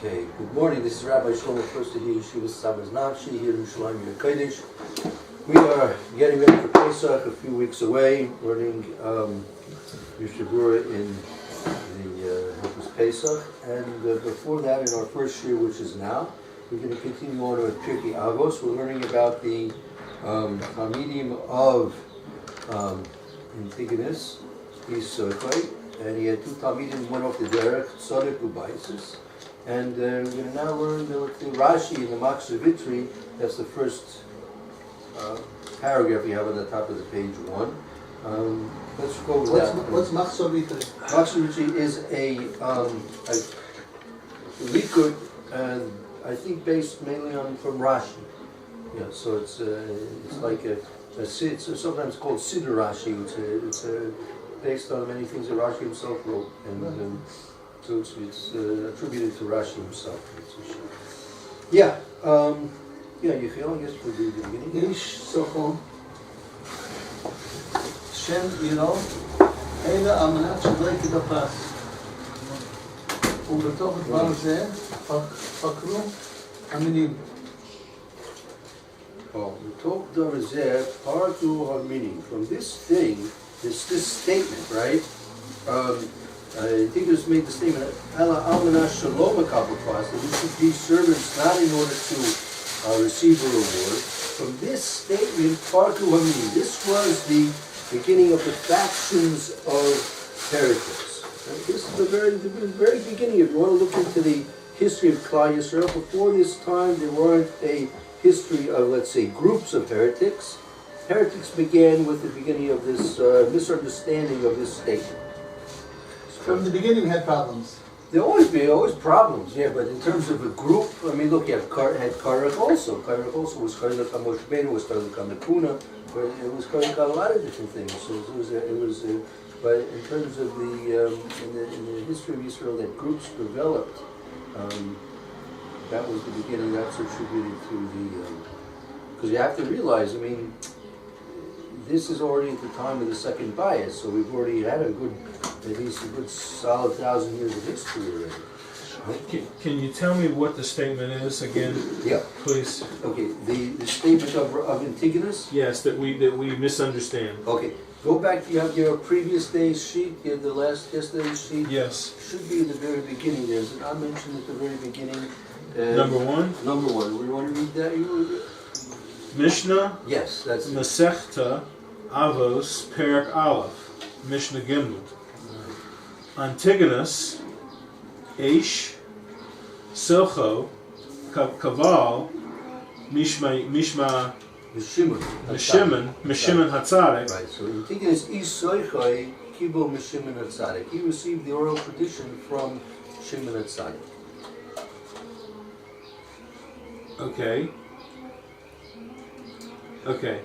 Okay, good morning. This is Rabbi Shlomo Furst of Yeshiva Tsama Nafshi here in Yerushalyim, HaKodesh. We are getting ready for Pesach, a few weeks away, learning Yeshiva in the Pesach. And before that, in our first year, which is now, we're going to continue on with Pirkei Avos. We're learning about the medium of Antigonus, Pirkei, and he had two Talmidim, one off the derech, Tzaddik Ubaisis. And we're going to now learn the Rashi in the Machzor Vitri. That's the first paragraph you have on the top of the page 1. Let's go with that. What's Machzor Vitri? Machzor Vitri is a likud, and I think based mainly from Rashi. Yeah, so it's like it's sometimes called Siddur Rashi. It's based on many things that Rashi himself wrote, and so it's attributed to Rashi himself. Yeah, Yechiel, I guess we'll do the beginning. Ish Socho Shem Iro Eila Amanat Shadrei Kidapras ובתוך הדבר הזה פקרו המינים. בתוך דבר זה פקרו המינים. From this thing, this statement, right? I think it was made the statement, Ela Almanah Shalom HaKodesh, that we should be servants not in order to receive a reward. From this statement, Parku Hamini, this was the beginning of the factions of heretics. Right? This is the very beginning. If you want to look into the history of Klal Yisrael, before this time there weren't a history of, let's say, groups of heretics. Heretics began with the beginning of this misunderstanding of this statement. From the beginning we had problems. There always problems, yeah, but in terms of a group, I mean, look, you had Karach also. Karach also was Karach HaMoshbenu, was Karach HaMekuna, it was Karach a lot of different things. So but in terms of in the history of Israel, that groups developed, that was the beginning, that's attributed to because you have to realize, I mean, this is already at the time of the second bias, so we've already had at least a good solid 1,000 years of history already. Can you tell me what the statement is again? Yeah. Please. Okay, the statement of Antigonus? Yes, that we misunderstand. Okay, go back, you have your previous day's sheet, you have yesterday's sheet. Yes. Should be at the very beginning, there's an I mentioned at the very beginning. Number 1? Number 1, we want to read that? Mishnah? Yes, that's it. Masechta Avos Perek Aleph, Mishnah Gimel. Antigonus, Eish, Silcho, Kaval, Mishma, Mishiman Hatzadik. Right, so Antigonus Isoichai Kibo Mishiman Hatzadik. He received the oral tradition from Shimon Hatzadik. Okay.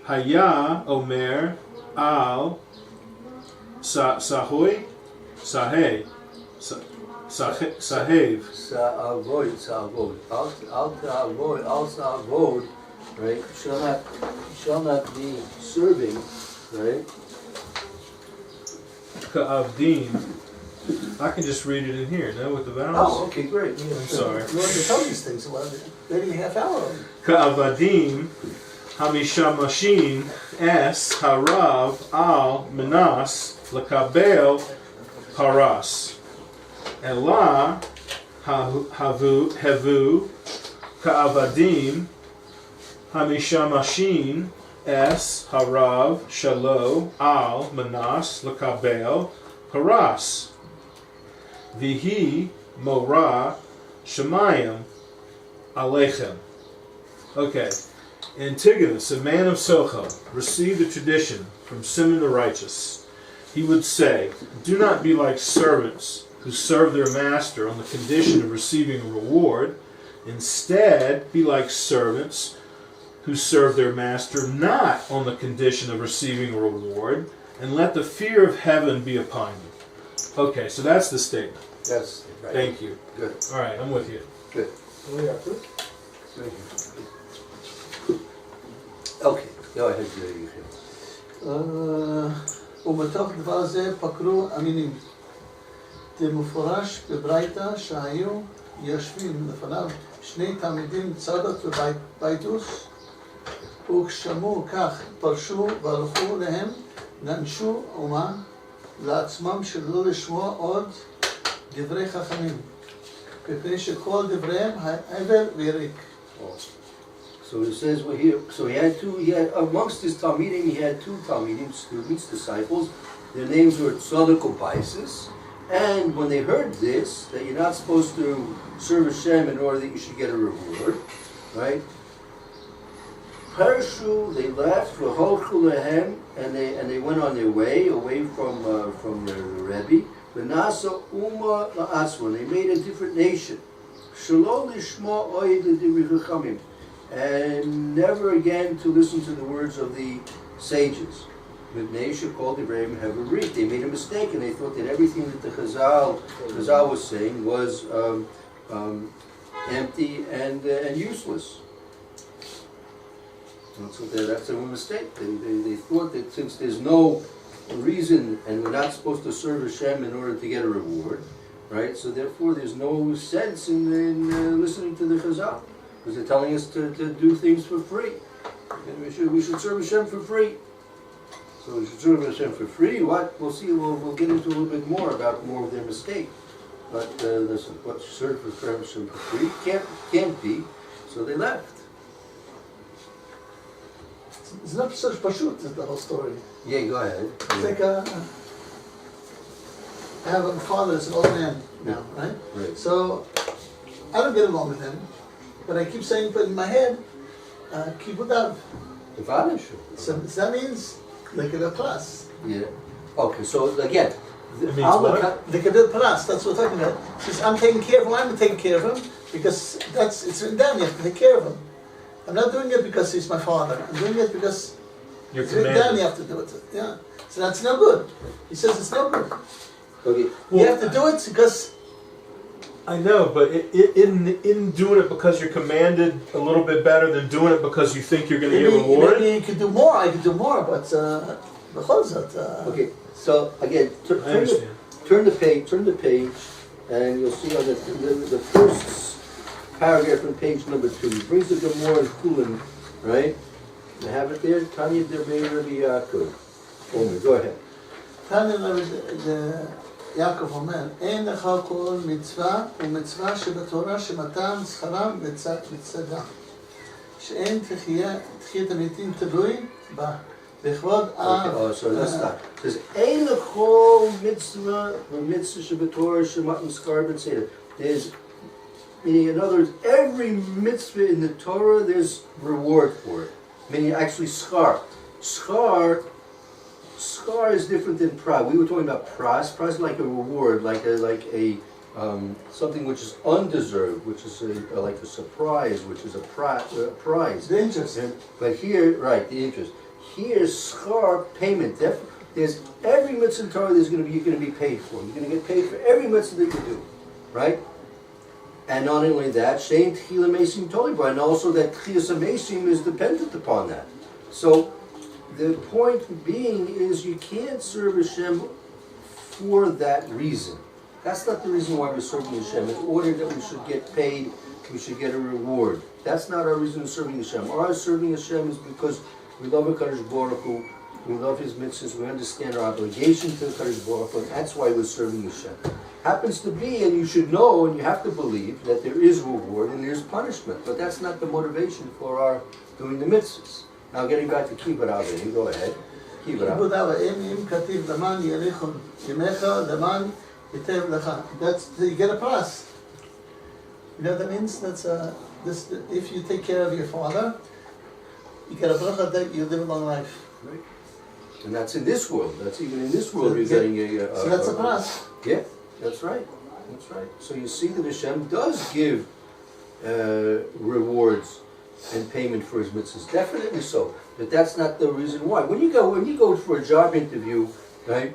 Haya Omer Al Sahoy Sahev Sa'avoid. Al Sa'avoid, right? Shall not be serving, right? Ka'avdim. I can just read it in here, no, with the vowels? Oh, okay, great. I'm sorry. You want to tell these things, well, maybe a half hour. Ka'avadim Hamishamashin Es Harav Al Menas Lakabel Paras Ela Hevu Ka'avadim Hamishamashin Es Harav Shalo Al Menas Lakabel Paras Vihi Morah Shemayim Alechem. Okay. Antigonus, a man of Socho, received a tradition from Simon the righteous. He would say, do not be like servants who serve their master on the condition of receiving a reward. Instead, be like servants who serve their master not on the condition of receiving a reward, and let the fear of heaven be upon you. Okay, so that's the statement. That's right. Thank you. Good. All right, I'm with you. Good. We are good. Thank you. Okay, go ahead, Yechiel. ובתוך דבר זה פקרו המינים. זה מפורש בברייתא שהיו יושבים לפניו שני תלמידים צדוק וביידוס, וכשמעו כך פרשו והלכו להם, נענשו אומה לעצמם שלא לשמוע עוד דברי חכמים, מפני שכל דבריהם הבל וריק. So it says, well, he had amongst his Talmidim, he had two Talmidim, students, disciples. Their names were Tzadok Ubaisis. And when they heard this, that you're not supposed to serve Hashem in order that you should get a reward, right? Parshu, they left, v'holchu lehem, and they went on their way, away from the Rebbe. V'nasa uma la'atzma, they made a different nation. Shelo lishma oid l'divrei chachamim, and never again to listen to the words of the sages. They made a mistake and they thought that everything that the Chazal was saying was empty and useless. So that's a mistake. They thought that since there's no reason and we're not supposed to serve Hashem in order to get a reward, right? So therefore there's no sense in listening to the Chazal, because they're telling us to do things for free. And we should serve Hashem for free. So we should serve Hashem for free. What? We'll see. We'll get into a little bit more about more of their mistake. But listen, what serve for Hashem for free can't be. So they left. It's not such pashut, the whole story. Yeah, go ahead. It's like I have a father that's an old man now, right? Right. So I don't get along with him, but I keep saying, but in my head, keep it up. The father should. So that means like a plus. Yeah. Okay. So again, It means what? Like a plus. That's what we're talking about. Since I'm taking care of him, I'm taking care of him because it's written down. You have to take care of him. I'm not doing it because he's my father. I'm doing it because You're it's written down. commanded. You have to do it. Yeah. So that's no good. He says it's no good. okay. You have to do it because. I know, but in doing it because you're commanded a little bit better than doing it because you think you're going to get rewarded. Maybe you could do more. I could do more, but Okay. So again, turn the page, and you'll see on the first paragraph on page number 2. He brings the Gemara in Kulim, right? You have it there. Tanya Derbei Rabbi Yaakov. Omer, go ahead. Tanya יעקב אומר, אין לך כל מצווה ומצווה שבתורה שמתן שכרם בצדה. שאין תחיית המתים תלוי בה. לכבוד So let's stop. It says, אין לכל מצווה ומצווה שבתורה שמתן שכרם בצדה. There's, meaning in other words, every mitzvah in the Torah, there's reward for it. Meaning actually schar. Schar is different than pra. We were talking about pras. Pras is like a reward, like a something which is undeserved, which is like a surprise, which is a prize. The interest. But here, right, the interest. Here, schar, payment. There's every mitzvah in Torah. You're going to be paid for. You're going to get paid for every mitzvah that you do, right? And not only that, shein tchila mesim toliba, and also that tchiyas mesim is dependent upon that. So. The point being is you can't serve Hashem for that reason. That's not the reason why we're serving Hashem. In order that we should get paid, we should get a reward. That's not our reason of serving Hashem. Our serving Hashem is because we love HaKodesh Baruch Hu, we love His mitzvahs, we understand our obligation to HaKodesh Baruch Hu, and that's why we're serving Hashem. Happens to be, and you should know, and you have to believe, that there is reward and there's punishment, but that's not the motivation for our doing the mitzvahs. Now getting back to Kibbut Avim, go ahead. Kibbut Avim. That's you get a plus. You know what that means? That's if you take care of your father, you get a bracha that you live a long life. Right. And that's in this world. That's even in this world you're getting a so that's a plus. Yeah, that's right. That's right. So you see that Hashem does give rewards and payment for His mitzvahs, definitely so. But that's not the reason why. When you go for a job interview, right?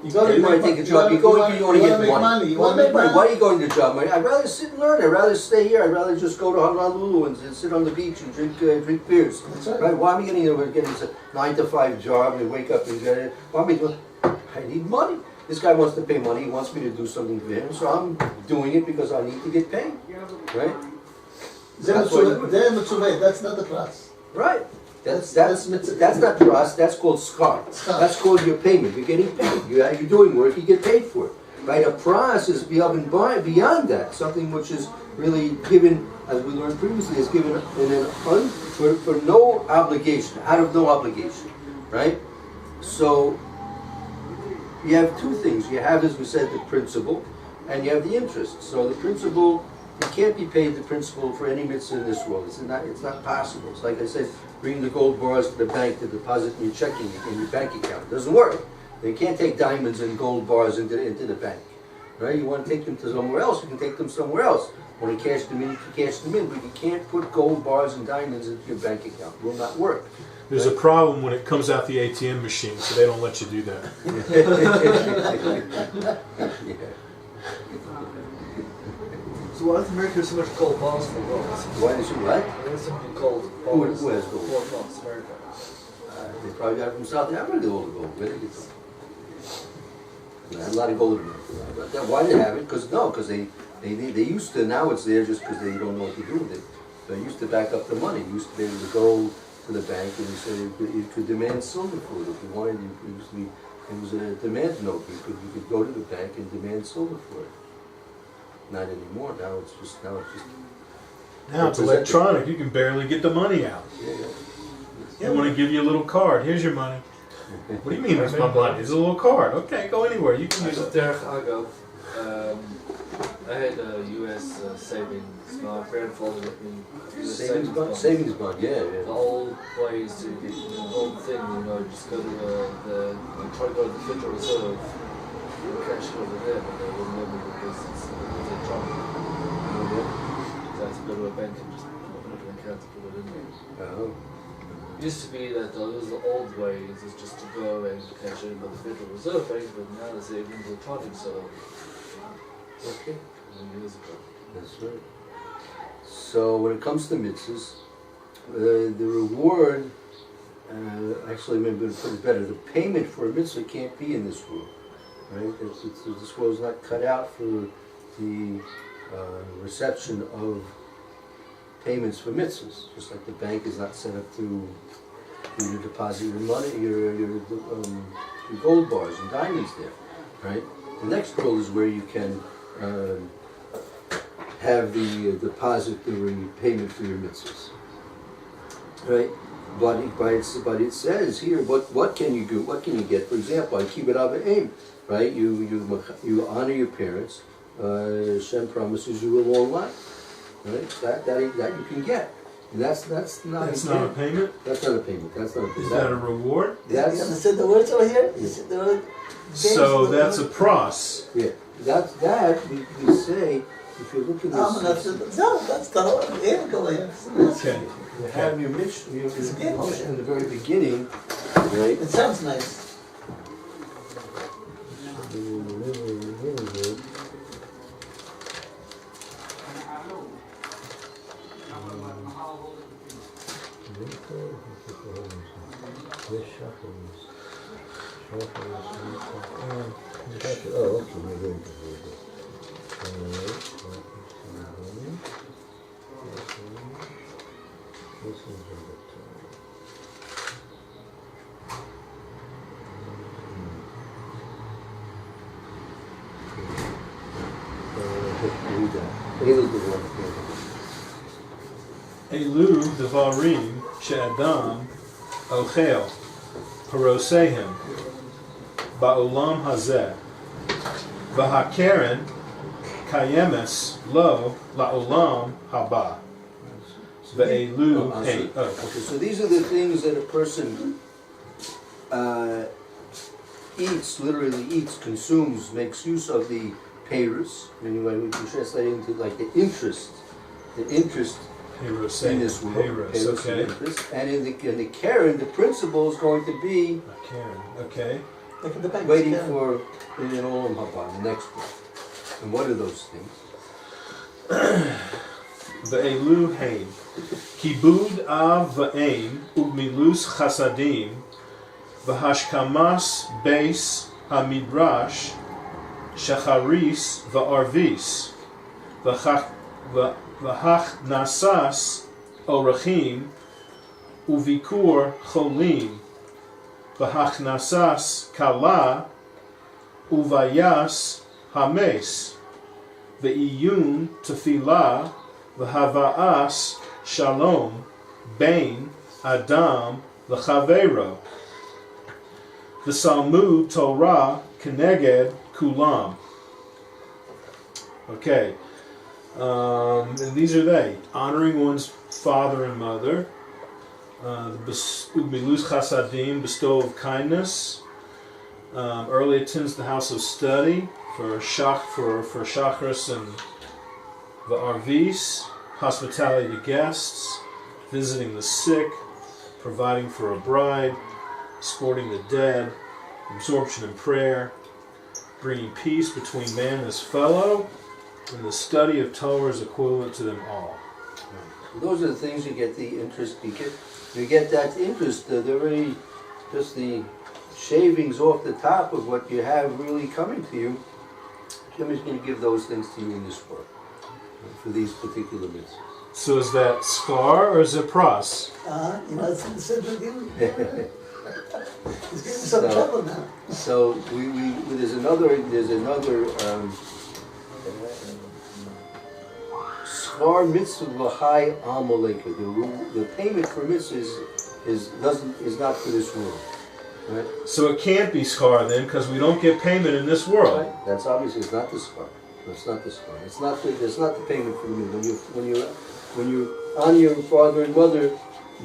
You want to take a job. You want to get money. You want to make money. Why are you going to job? I'd rather sit and learn. I'd rather stay here. I'd rather just go to Honolulu and sit on the beach and drink beers. That's right. Right? Why am I getting a 9 to 5 job and wake up and get it? Why am I doing? I need money. This guy wants to pay money, he wants me to do something for him, so I'm doing it because I need to get paid, right? That's not the class. Right. That's not trust, that's called schar. That's called your payment, you're getting paid. You're doing work, you get paid for it. Right? A pras is beyond that, something which is really given, as we learned previously, is given for no obligation, out of no obligation. Right? So, you have two things. You have, as we said, the principal, and you have the interest. So the principal, you can't be paid the principal for any mitzvah in this world. It's not possible. It's like I said, bring the gold bars to the bank to deposit in your checking, in your bank account. It doesn't work. They can't take diamonds and gold bars into the bank. Right? You want to take them to somewhere else, you can take them somewhere else. Want to cash them in, you can cash them in, but you can't put gold bars and diamonds into your bank account. It will not work. There's a problem when it comes out the ATM machine, so they don't let you do that. Yeah. So why does America have so much gold bars for gold? Why is it what? There's something called Who has gold? Gold bars, America. They probably got it from South Africa, all the gold. Where did they get it? They had a lot of gold in America. Why do they have it? Because they used to, now it's there just because they don't know what to do with it. They used to back up the money. You used to be able to go to the bank and you said you could demand silver for it. If you wanted, it was a demand note. You could go to the bank and demand silver for it. Not anymore. Now it's just Now it's electronic. You can barely get the money out. Yeah. They want to give you a little card. Here's your money. What do you mean it's my money? It's a little card. Okay, go anywhere. You can use it. I had a U.S. savings. My grandfather let me do the Savings bond, yeah. The old ways to get the old thing, just go to try to go to the Federal Reserve and cash it over there, but they wouldn't let me because it's electronic. So I had to go to a bank and just open an account to put it in there. Oh. It used to be that those the old ways is just to go and cash it in by the Federal Reserve Bank, but now they say everything's electronic, so Okay. years ago. That's right. So when it comes to mitzvahs, the reward, actually maybe I'm going to put it better, the payment for a mitzvah can't be in this world. Right? This world is not cut out for the reception of payments for mitzvahs. Just like the bank is not set up to deposit your money, your gold bars and diamonds there. Right? The next world is where you can have the depository payment for your mitzvahs, right? But it says here, what can you do? What can you get? For example, I keep it out of aim, right? You honor your parents. Hashem promises you a long life, right? That you can get. And that's not a payment. That's not a payment. That's not a payment. Is that a reward? You understand the words over here? You see the word? So that's a pros. Yeah. That we say. If you look at this, that's the Okay. you have your mission in the very beginning, right? It sounds nice. Elu devarim she'adam ochel harosehem ba'olam hazeh v'hakeren kayemes lo la'olam haba ve'elu hey. Okay, so these are the things that a person eats, literally eats, consumes, makes use of the payers, meaning when we can translate it into like the interest in this world, Payros, okay. And in the Karen, the principle is going to be Okay. waiting for the Olam Haba, the next one. And what are those things? Ve'elu hein kibud av v'ein u'milus chasadim v'hashkamas beis hamidrash shacharis va'arvis, v'hachnasas orachim, uvikur cholim, v'hachnasas kala, uvayas hames, ve'iyun tefillah, v'hava'as shalom, bein adam v'chavero, v'salmud Torah keneged kulam. Okay, and these are they: honoring one's father and mother, milus chasadim, bestow of kindness, early attends the house of study for shachris and the arvis, hospitality to guests, visiting the sick, providing for a bride, escorting the dead, absorption in prayer, bringing peace between man and his fellow, and the study of Torah is equivalent to them all. Those are the things you get the interest. You get that interest. They're really just the shavings off the top of what you have really coming to you. Jimmy's going to give those things to you in this world for these particular mitzvahs. So is that schar or is it pras? It's in the center again. He's getting some trouble now. So there's another schar mitzvah v'chai amaleka. The payment for mitzvahs is not for this world. Right? So it can't be schar then, because we don't get payment in this world. Right. That's obviously it's not the schar. It's not the schar. It's not the payment for the mitzvah. When you honor your father and mother,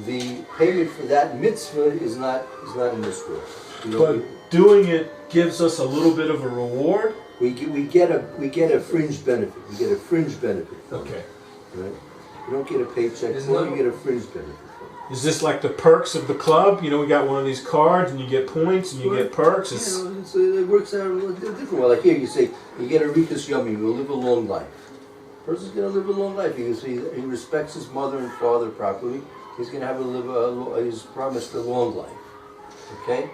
the payment for that mitzvah is not in this world. But doing it gives us a little bit of a reward. We get a fringe benefit. We get a fringe benefit. Okay. Right? You don't get a paycheck, you get a fringe benefit. Is this like the perks of the club? You know, we got one of these cards, and you get points, and you get perks. It works out a little different. Well, like here, you say you get a rikas yummy. You'll live a long life. The person's going to live a long life. He respects his mother and father properly. He's going to have he's promised a long life. Okay,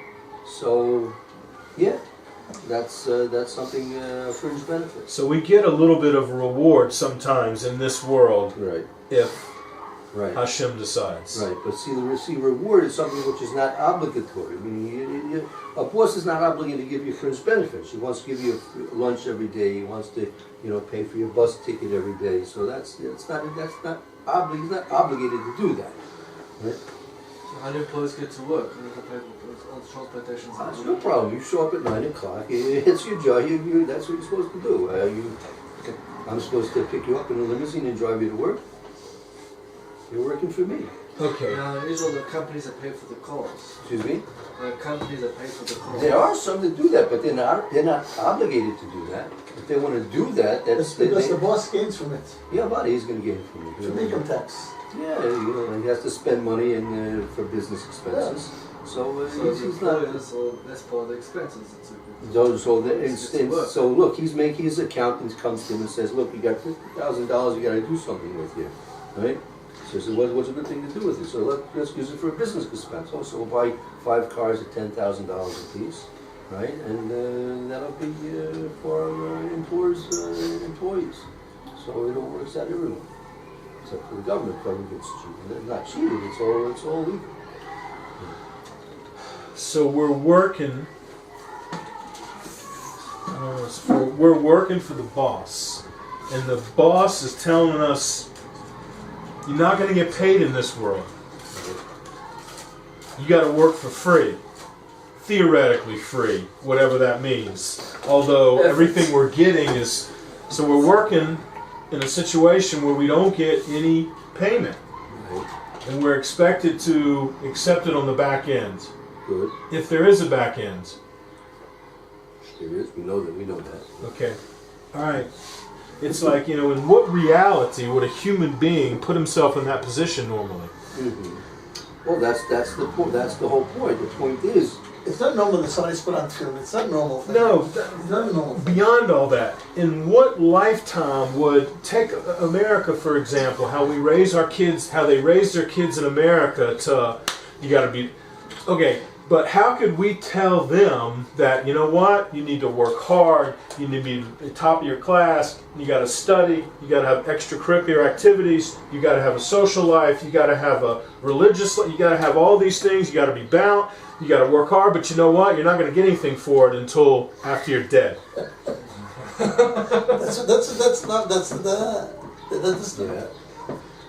so yeah, that's something fringe benefit. So we get a little bit of reward sometimes in this world, Right. if Right. Hashem decides. Right, but see, the reward is something which is not obligatory. I mean, a boss is not obligated to give you fringe benefits. He wants to give you lunch every day. He wants to, pay for your bus ticket every day. So he's not obligated to do that. Right? So how do employees get to work? All the transportation. That's no problem. You show up at 9 o'clock. It's your job. That's what you're supposed to do. I'm supposed to pick you up in a limousine and drive you to work. You're working for me. Okay. Now, these are the companies that pay for the calls. Excuse me? There are companies that pay for the calls. There are some that do that, but they're not obligated to do that. If they want to do that, It's because the boss gains from it. Yeah, but he's going to gain from it. From income tax. Yeah, he has to spend money for business expenses. So So the he's not. employers, or that's part of the expenses. So look, his accountant comes to him and says, "Look, you got $50,000. You got to do something with you, right?" So he says, "What's a good thing to do with it?" So let's use it for a business expense. Also, we'll buy 5 cars at $10,000 a piece, right? And that'll be for our employees. So it all works out everyone, except for the government. The government gets cheated. They're not cheated. It's all legal. So we're working. We're working for the boss, and the boss is telling us, "You're not going to get paid in this world. You got to work for free, theoretically free, whatever that means. Although everything we're getting is, so we're working in a situation where we don't get any payment, and we're expected to accept it on the back end. Good. If there is a back end." There is. We know that. Okay. All right. It's like, in what reality would a human being put himself in that position normally? Mm-hmm. Well, that's the point. That's the whole point. The point is, It's not normal that somebody's put on film. It's not normal. No. It's not normal. Beyond all that, in what lifetime would take America, for example, how they raise their kids in America to, you got to be, okay, But how could we tell them that, you know what, you need to work hard, you need to be at the top of your class, you got to study, you got to have extracurricular activities, you got to have a social life, you got to have a religious life, you got to have all these things, you got to be bound, you got to work hard, but you know what, you're not going to get anything for it until after you're dead.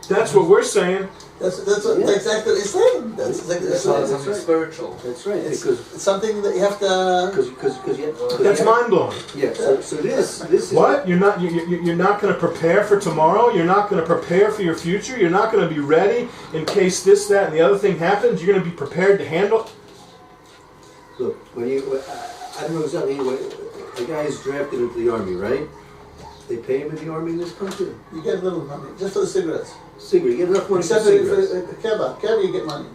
That's what we're saying. That's what exactly what he's saying. That's exactly what he's saying. Something spiritual. That's right. It's Because something that you have to. That's mind blowing. yeah. So this is What? You're not going to prepare for tomorrow? You're not going to prepare for your future? You're not going to be ready in case this, that, and the other thing happens? You're going to be prepared to handle? Look, I don't know exactly when the guy is drafted into the army, right? They pay him in the army in this country. You get little money just for the cigarettes. Cigarette, you get enough money for Except cigarettes. for Keva you get money.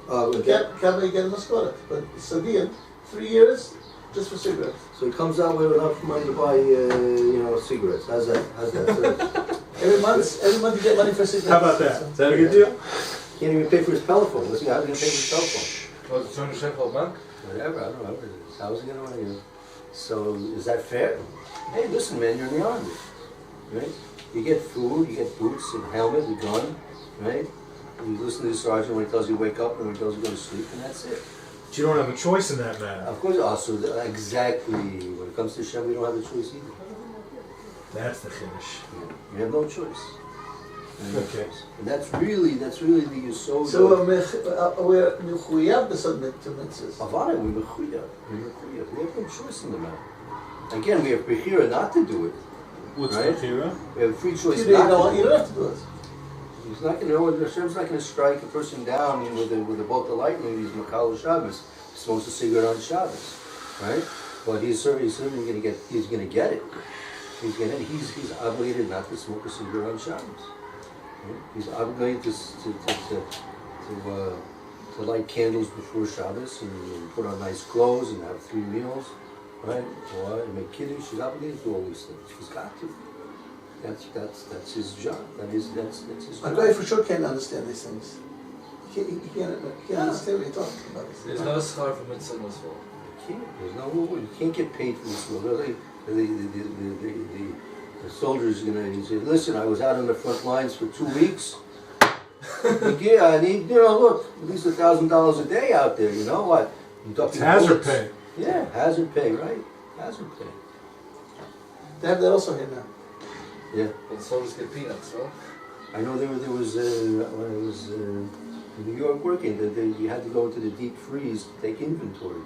Keva you get a mascota. But Sadian, 3 years just for cigarettes. So he comes out with enough money to buy, cigarettes. How's that? Every month you get money for cigarettes. How about that? Is that a good deal? Can't even pay for his telephone. Listen, how's he gonna pay for his telephone? Was it 200 shekel a month? Whatever, I don't know. How's he gonna? So is that fair? Hey, listen, man, you're in the army, right? You get food, you get boots, a helmet, a gun, right? You listen to the sergeant when he tells you to wake up and when he tells you to go to sleep, and that's it. But you don't have a choice in that matter. Of course, also, exactly, when it comes to Shem, we don't have a choice either. That's the finish. You have no choice. Okay. And that's really the Yesod. So we're mechuyav to submit to mitzvahs. Avada, we're mechuyav. We have no choice in the matter. Again, we have bechira not to do it. What's right? bechira? We have free choice You not to don't do it. have to do it. He's not going to. Hashem's not going to strike a person down with a bolt of lightning. He's Makal Shabbos. He's supposed to cigarette on Shabbos, right? But he's certainly going to get. He's going to get it. He's obligated not to smoke a cigarette on Shabbos. Right? He's obligated to light candles before Shabbos and put on nice clothes and have 3 meals, right? Or make kiddush. He's obligated to do all these things. He's got to. That's his job. That's his A job. guy for sure can't understand these things. He can't understand what you're talking about. There's no schar for mitzvah in this world. There's no rule. You can't get paid for this world. The soldier's gonna say, listen, I was out on the front lines for 2 weeks. Yeah, I need, look, at least $1,000 a day out there. You know what? It's hazard pay. Yeah, hazard pay, right? Hazard pay. They have that also here now. Yeah. But the soldiers get peanuts, right? I know there was when I was in New York working, that you had to go into the deep freeze to take inventory.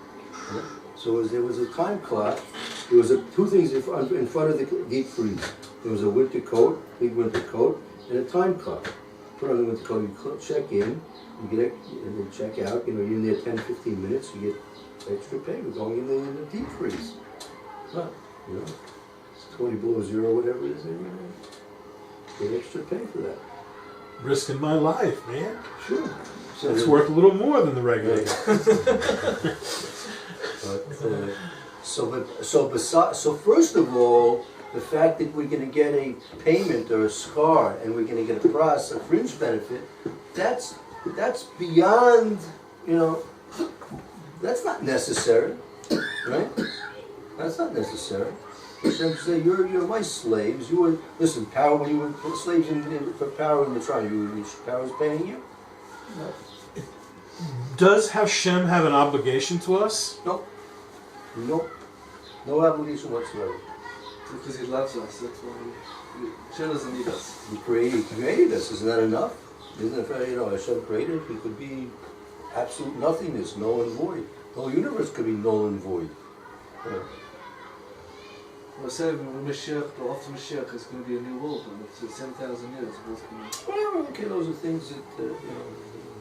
Yeah? So there was a time clock. There was 2 things in front of the deep freeze. There was a winter coat, big winter coat, and a time clock. Put on the winter coat, you check in, you get it, and then check out. You're in there 10-15 minutes, you get extra pay. We're going in the deep freeze. Huh, it's 20 below zero, whatever it is. Get extra pay for that. Risking my life, man. Sure. So It's worth a little more than the regular. So first of all, the fact that we're going to get a payment or a schar and we're going to get a fringe benefit, that's beyond, that's not necessary, right? That's not necessary. Hashem said, you're my slaves. Listen, Paro, when you were slaves for Paro in the trial, Paro was paying you? No. Does Hashem have an obligation to us? No. No obligation whatsoever. Because he loves us, that's why Hashem doesn't need us. He created us. Isn't that enough? Isn't it fair? Hashem created. He could be absolute nothingness, null and void. The whole universe could be null and void. Yeah. We're saying when Mashiach, after Mashiach, it's going to be a new world, and it's 7,000 years. Well, okay, those are things that,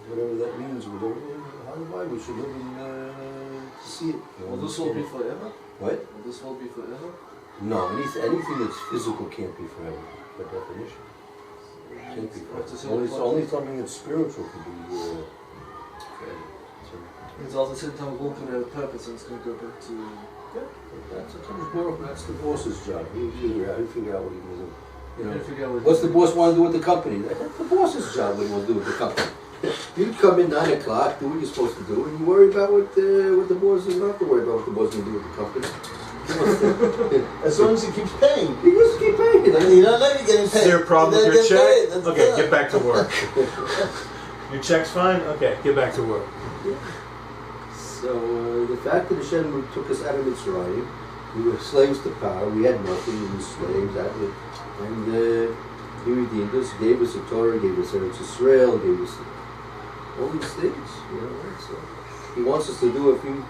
whatever that means, how we should live in to see it. Will this world be forever? What? Will this world be forever? No, anything that's physical can't be forever, by definition. Can't be forever. Only something that's spiritual can be forever. It's all the same time we're going to have a purpose, and it's going to go back to... Yeah, that's the boss's job. He figure out what he wants to do. What's the boss want to do with the company? That's the boss's job. What he wants to do with the company. You come in 9 o'clock, do what you're supposed to do, and you worry about what the boss is. You don't have to worry about what the boss is going to do with the company. As long as he keeps paying. You just keep paying. You don't know you're getting paid. Is there a problem with You your don't check? get paid, that's Okay, good. get back to work. Your check's fine? Okay, get back to work. So the fact that Hashem took us out of Mitzrayim, we were slaves to power, we had nothing, we were slaves, and He redeemed us, gave us a Torah, gave us Eretz Yisrael, gave us all these things, right? So He wants us to do a few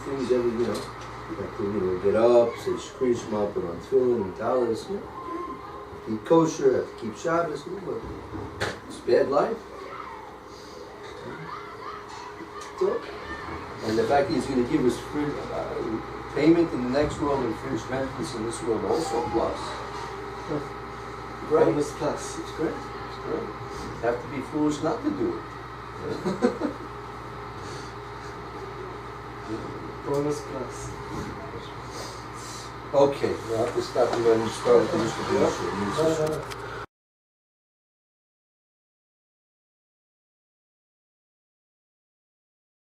things every, we have to, get up, say Shkri Shema, put on tefillin and talis, eat kosher, have to keep Shabbos, but it's bad life. So, and the fact that He's going to give us free payment in the next world and free strength in this world also, plus. Great. Bonus plus. It's great. It's great. You have to be foolish not to do it. Bonus plus. Okay, we'll have to stop and start with the distribution.